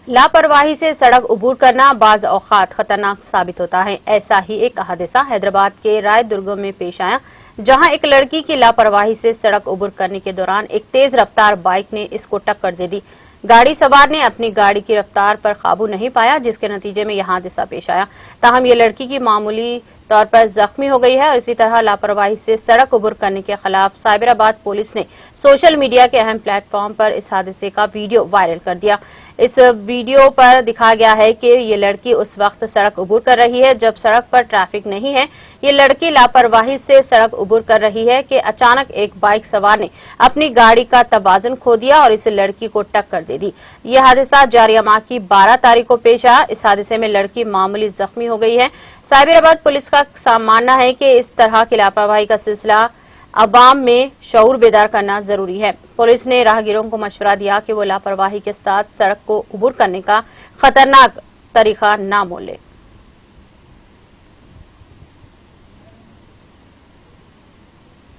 लापरवाही से सड़क अबूर करना बाज़ औक़ात खतरनाक साबित होता है। ऐसा ही एक हादसा हैदराबाद के राय दुर्ग में पेश आया, जहां एक लड़की की लापरवाही से सड़क अबूर करने के दौरान एक तेज रफ्तार बाइक ने इसको टक्कर दे दी। गाड़ी सवार ने अपनी गाड़ी की रफ्तार पर काबू नहीं पाया, जिसके नतीजे में यह हादसा पेश आया। ताहम ये लड़की की मामूली तौर पर जख्मी हो गई है और इसी तरह लापरवाही से सड़क अबूर करने के खिलाफ साइबराबाद पुलिस ने सोशल मीडिया के अहम प्लेटफॉर्म पर इस हादसे का वीडियो वायरल कर दिया। इस वीडियो पर दिखा गया है कि ये लड़की उस वक्त सड़क अबूर कर रही है जब सड़क पर ट्रैफिक नहीं है। ये लड़की लापरवाही से सड़क अबूर कर रही है कि अचानक एक बाइक सवार ने अपनी गाड़ी का तवाज़ुन खो दिया और इस लड़की को टक्कर दे दी। यह हादसा जारिया माह की 12 तारीख को पेश आया। इस हादसे में लड़की मामूली जख्मी हो गई है। साइबराबाद पुलिस का मानना है कि इस तरह की लापरवाही का सिलसिला अवाम में शऊर बेदार करना जरूरी है। पुलिस ने राहगीरों को मशवरा दिया कि वो लापरवाही के साथ सड़क को अबूर करने का खतरनाक तरीका ना मोलें।